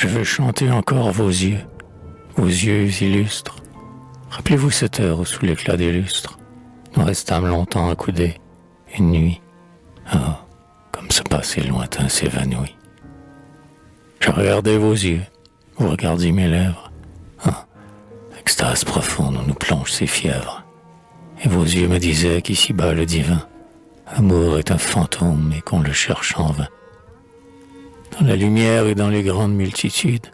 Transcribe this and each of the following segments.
Je veux chanter encore vos yeux illustres. Rappelez-vous cette heure sous l'éclat des lustres. Nous restâmes longtemps accoudés, une nuit. Ah, comme ce passé lointain s'évanouit. Je regardais vos yeux, vous regardiez mes lèvres. Ah, extase profonde où nous plonge ces fièvres. Et vos yeux me disaient qu'ici-bas le divin amour est un fantôme et qu'on le cherche en vain. Dans la lumière et dans les grandes multitudes,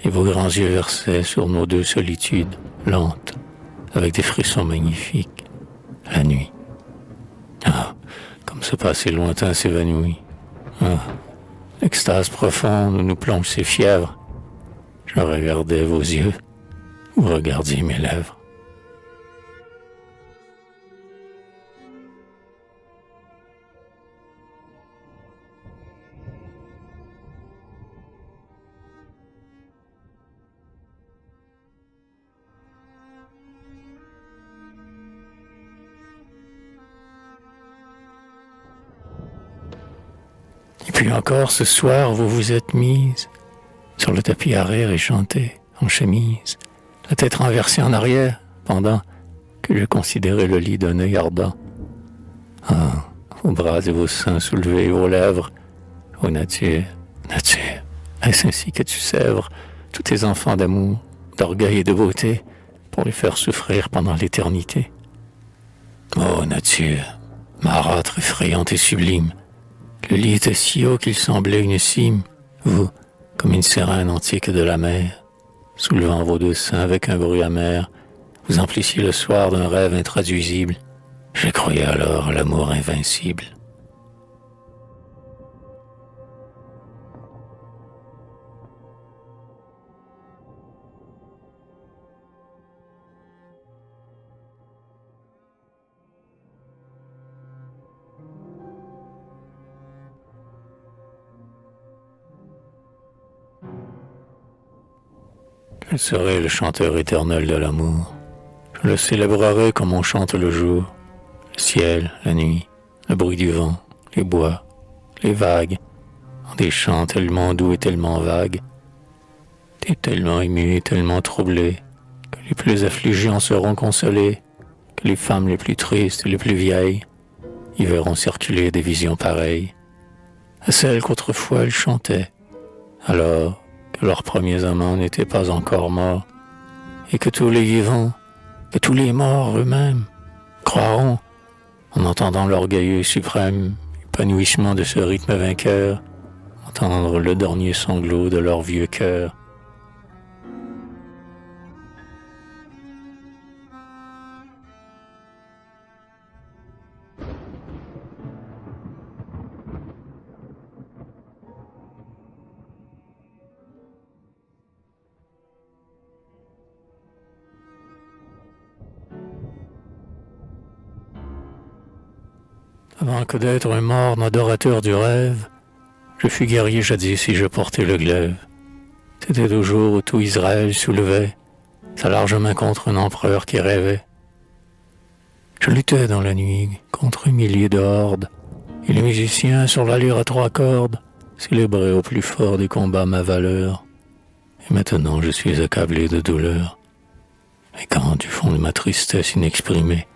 et vos grands yeux versaient sur nos deux solitudes, lentes, avec des frissons magnifiques, la nuit. Ah, comme ce passé lointain s'évanouit. Ah, l'extase profonde où nous plonge ces fièvres. Je regardais vos yeux, vous regardiez mes lèvres. Et puis encore ce soir, vous vous êtes mise sur le tapis à rire et chanter en chemise, la tête renversée en arrière, pendant que je considérais le lit d'un œil ardent. Ah, vos bras et vos seins soulevés, vos lèvres, ô nature, est-ce ainsi que tu sèvres tous tes enfants d'amour, d'orgueil et de beauté pour les faire souffrir pendant l'éternité? Ô nature, marâtre effrayante et sublime, le lit était si haut qu'il semblait une cime, vous, comme une sirène antique de la mer, soulevant vos deux seins avec un bruit amer, vous emplissiez le soir d'un rêve intraduisible. Je croyais alors à l'amour invincible. Je serai le chanteur éternel de l'amour. Je le célébrerai comme on chante le jour, le ciel, la nuit, le bruit du vent, les bois, les vagues, en des chants tellement doux et tellement vagues, et tellement émus et tellement troublés, que les plus affligés en seront consolés, que les femmes les plus tristes et les plus vieilles y verront circuler des visions pareilles à celles qu'autrefois elles chantaient, alors que leurs premiers amants n'étaient pas encore morts, et que tous les vivants, que tous les morts eux-mêmes, croiront, en entendant l'orgueilleux suprême épanouissement de ce rythme vainqueur, entendre le dernier sanglot de leur vieux cœur. Avant que d'être un morne adorateur du rêve, je fus guerrier jadis et je portais le glaive. C'était au jour où tout Israël soulevait sa large main contre un empereur qui rêvait. Je luttais dans la nuit contre un millier de hordes, et les musiciens sur la lyre à trois cordes célébraient au plus fort des combats ma valeur. Et maintenant je suis accablé de douleur. Et quand, du fond de ma tristesse inexprimée,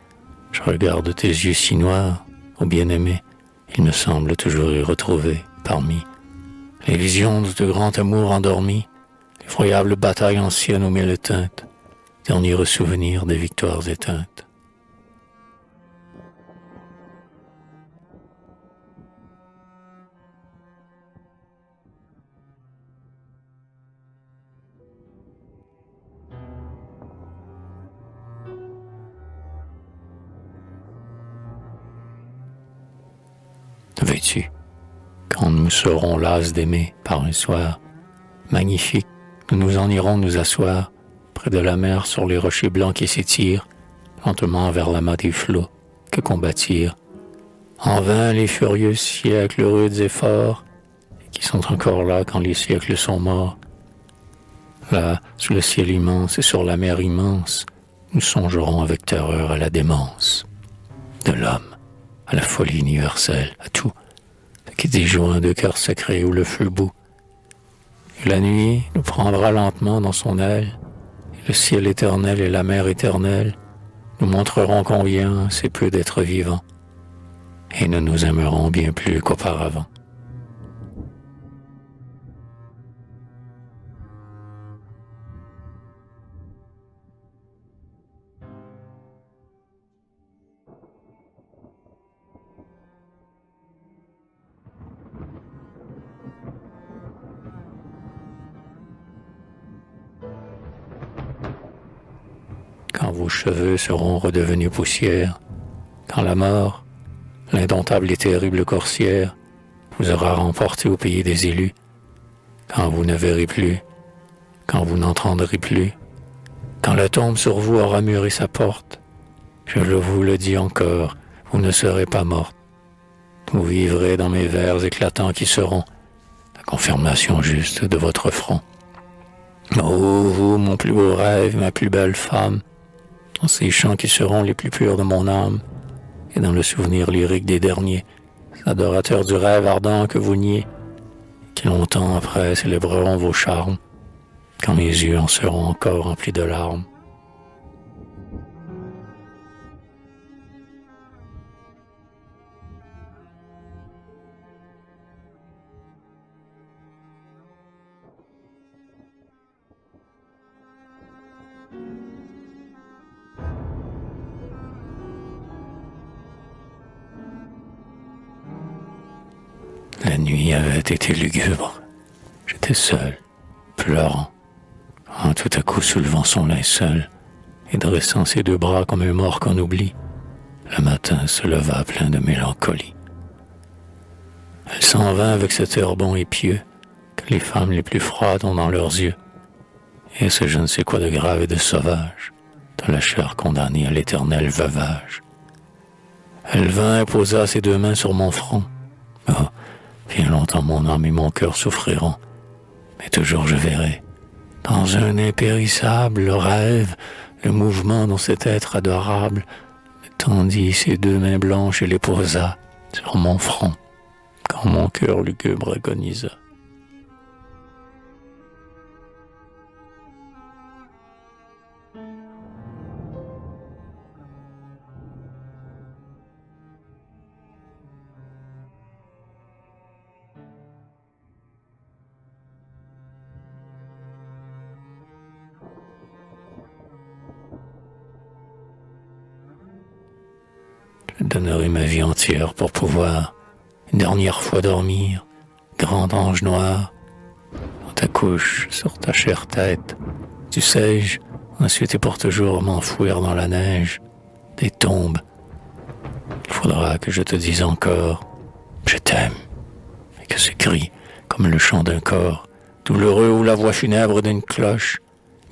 je regarde tes yeux si noirs, ô bien-aimé, il me semble toujours y retrouver, parmi les visions de grand amour endormi, l'effroyable bataille ancienne aux mille teintes, dernier souvenir des victoires éteintes. Veux-tu, quand nous serons las d'aimer par un soir magnifique, nous nous en irons nous asseoir près de la mer sur les rochers blancs qui s'étirent lentement vers l'amas des flots que combattirent en vain les furieux siècles rudes et forts, qui sont encore là quand les siècles sont morts. Là, sous le ciel immense et sur la mer immense, nous songerons avec terreur à la démence de l'homme, à la folie universelle, à tout ce qui déjoint de cœurs sacrés où le feu bout, Et la nuit nous prendra lentement dans son aile, et le ciel éternel et la mer éternelle nous montreront combien c'est peu d'être vivant, et nous nous aimerons bien plus qu'auparavant. Quand vos cheveux seront redevenus poussière, quand la mort, l'indomptable et terrible coursière, vous aura remporté au pays des élus, quand vous ne verrez plus, quand vous n'entendrez plus, quand la tombe sur vous aura muré sa porte, je vous le dis encore, vous ne serez pas morte. Vous vivrez dans mes vers éclatants qui seront la confirmation juste de votre front. Oh, vous, mon plus beau rêve, ma plus belle femme, dans ces chants qui seront les plus purs de mon âme, et dans le souvenir lyrique des derniers, adorateurs du rêve ardent que vous niez, qui longtemps après célébreront vos charmes, quand mes yeux en seront encore remplis de larmes. La nuit avait été lugubre. J'étais seul, pleurant, quand tout à coup soulevant son linceul et dressant ses deux bras comme un mort qu'on oublie. Le matin se leva plein de mélancolie. Elle s'en vint avec cet air bon et pieux que les femmes les plus froides ont dans leurs yeux, et ce je ne sais quoi de grave et de sauvage, de la chair condamnée à l'éternel veuvage. Elle vint et posa ses deux mains sur mon front. Oh, bien longtemps mon âme et mon cœur souffriront, mais toujours je verrai, dans un impérissable rêve, le mouvement dont cet être adorable tendit ses deux mains blanches et les posa sur mon front, quand mon cœur lugubre agonisa. Je donnerai ma vie entière pour pouvoir une dernière fois dormir, grand ange noir, dans ta couche, sur ta chère tête. Tu sais-je, ensuite et pour toujours m'enfouir dans la neige des tombes. Il faudra que je te dise encore, je t'aime, et que ce cri, comme le chant d'un corps, douloureux ou la voix funèbre d'une cloche,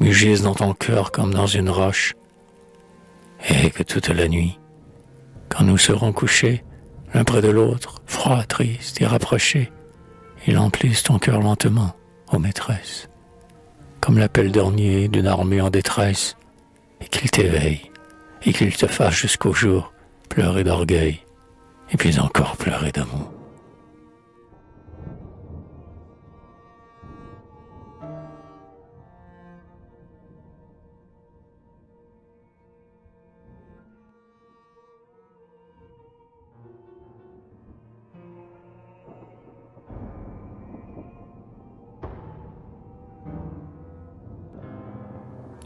mugisse dans ton cœur comme dans une roche, et que toute la nuit, quand nous serons couchés, l'un près de l'autre, froid, triste et rapprochés, il emplisse ton cœur lentement, ô maîtresse, comme l'appel dernier d'une armée en détresse, et qu'il t'éveille, et qu'il te fasse jusqu'au jour pleurer d'orgueil, et puis encore pleurer d'amour.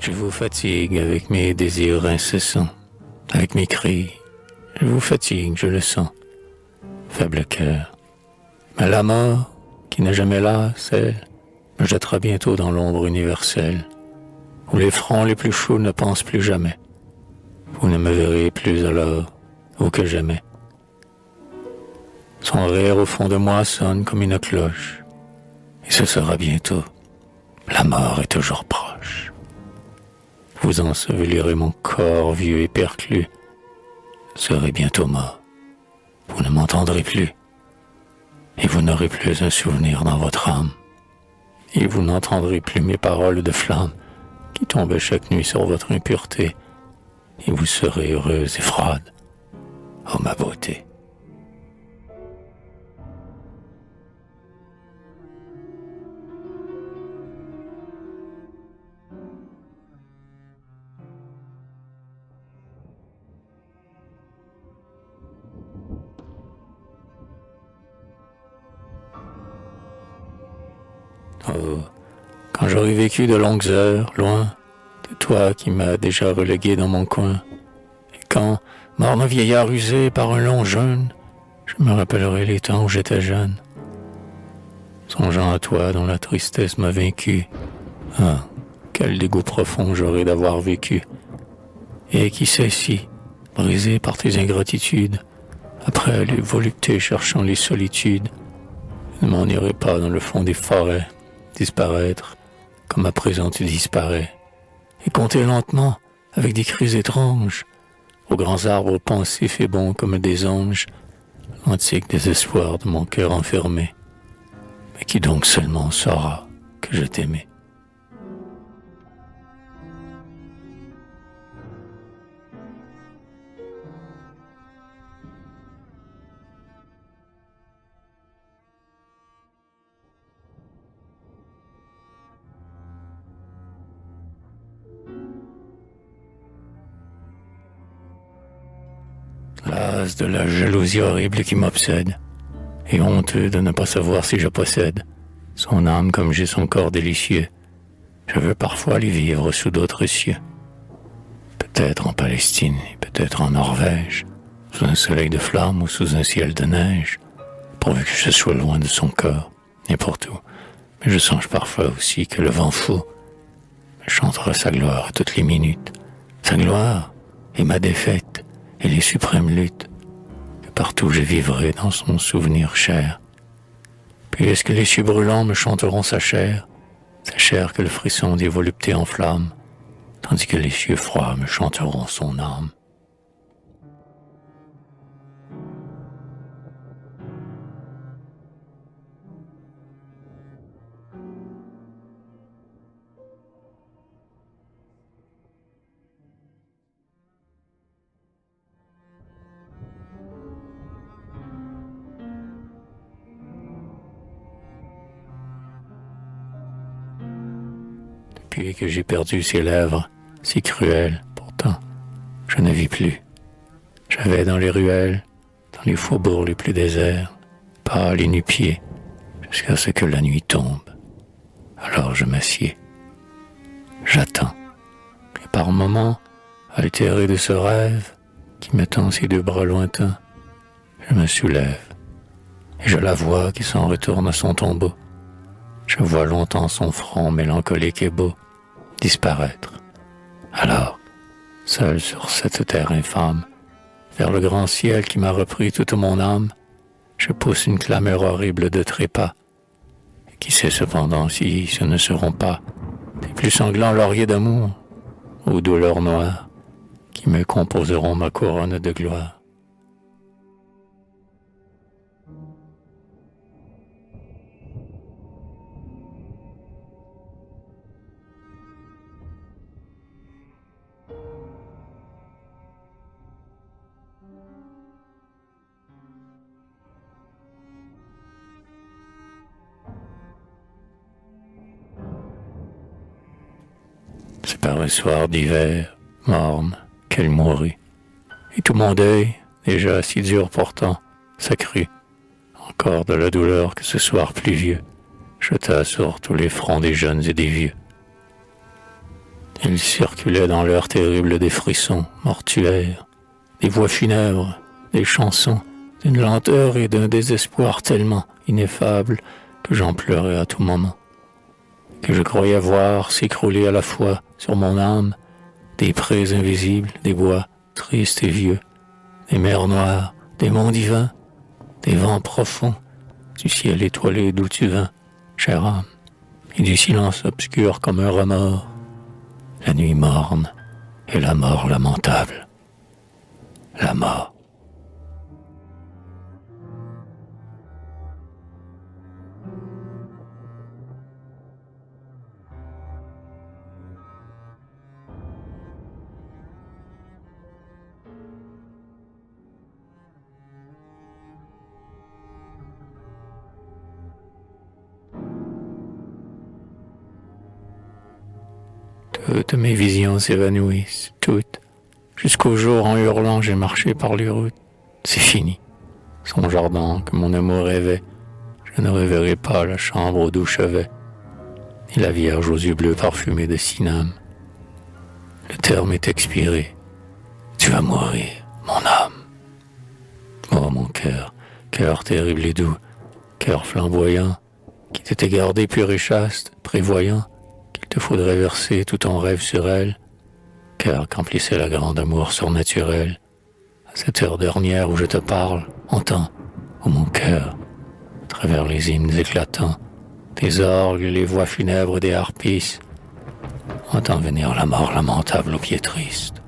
Je vous fatigue avec mes désirs incessants, avec mes cris. Je vous fatigue, je le sens, faible cœur. Mais la mort, qui n'est jamais là, celle, me jettera bientôt dans l'ombre universelle, où les fronts les plus chauds ne pensent plus jamais. Vous ne me verrez plus alors, ou que jamais. Son rire au fond de moi sonne comme une cloche, et ce sera bientôt. La mort est toujours proche. Vous ensevelirez mon corps vieux et perclus. Je serai bientôt mort. Vous ne m'entendrez plus. Et vous n'aurez plus un souvenir dans votre âme. Et vous n'entendrez plus mes paroles de flamme qui tombent chaque nuit sur votre impureté. Et vous serez heureuse et froide. Oh ma beauté. Oh, quand j'aurai vécu de longues heures, loin de toi qui m'as déjà relégué dans mon coin, et quand, morne vieillard usé par un long jeûne, je me rappellerai les temps où j'étais jeune, songeant à toi dont la tristesse m'a vaincu. Ah, quel dégoût profond j'aurais d'avoir vécu. Et qui sait si, brisé par tes ingratitudes, après les voluptés cherchant les solitudes, je ne m'en irai pas dans le fond des forêts, disparaître, comme à présent tu disparais, et compter lentement, avec des cris étranges, aux grands arbres pensifs et bons comme des anges, l'antique désespoir de mon cœur enfermé. Mais qui donc seulement saura que je t'aimais? Las de la jalousie horrible qui m'obsède, et honteux de ne pas savoir si je possède son âme comme j'ai son corps délicieux, je veux parfois les vivre sous d'autres cieux. Peut-être en Palestine, et peut-être en Norvège, sous un soleil de flammes ou sous un ciel de neige, pourvu que je sois loin de son corps, n'importe où. Mais je songe parfois aussi que le vent fou me chantera sa gloire à toutes les minutes, sa gloire et ma défaite et les suprêmes luttes, que partout je vivrai dans son souvenir cher. Puisque les cieux brûlants me chanteront sa chair que le frisson des voluptés enflamme, tandis que les cieux froids me chanteront son âme. Depuis que j'ai perdu ses lèvres, si cruelles, pourtant, je ne vis plus. J'avais dans les ruelles, dans les faubourgs les plus déserts, pâle et nu-pieds, jusqu'à ce que la nuit tombe. Alors je m'assieds. J'attends. Et par moments, altéré de ce rêve qui me tend ses deux bras lointains, je me soulève. Et je la vois qui s'en retourne à son tombeau. Je vois longtemps son front mélancolique et beau disparaître. Alors, seul sur cette terre infâme, vers le grand ciel qui m'a repris toute mon âme, je pousse une clameur horrible de trépas. Et qui sait cependant si ce ne seront pas les plus sanglants lauriers d'amour ou douleurs noires qui me composeront ma couronne de gloire. C'est par un soir d'hiver, morne, qu'elle mourut, et tout mon deuil, déjà si dur pourtant, s'accrut. Encore de la douleur que ce soir pluvieux jeta sur tous les fronts des jeunes et des vieux. Il circulait dans l'heure terrible des frissons mortuaires, des voix funèbres, des chansons, d'une lenteur et d'un désespoir tellement ineffables que j'en pleurais à tout moment, que je croyais voir s'écrouler à la fois sur mon âme des prés invisibles, des bois tristes et vieux, des mers noires, des monts divins, des vents profonds, du ciel étoilé d'où tu vins, chère âme, et du silence obscur comme un remords, la nuit morne et la mort lamentable, la mort. Toutes mes visions s'évanouissent, toutes, jusqu'au jour en hurlant j'ai marché par les routes. C'est fini. Son jardin que mon amour rêvait, je ne reverrai pas la chambre d'où je vais. et la Vierge aux yeux bleus parfumés de cinam. Le terme est expiré. Tu vas mourir, mon âme. Oh mon cœur, cœur terrible et doux, cœur flamboyant, qui t'était gardé pur et chaste, prévoyant qu'il te faudrait verser tout ton rêve sur elle, cœur qu'emplissait la grande amour surnaturelle. À cette heure dernière où je te parle, entends, ô mon cœur, à travers les hymnes éclatants, des orgues, les voix funèbres des harpistes, entends venir la mort lamentable aux pieds tristes.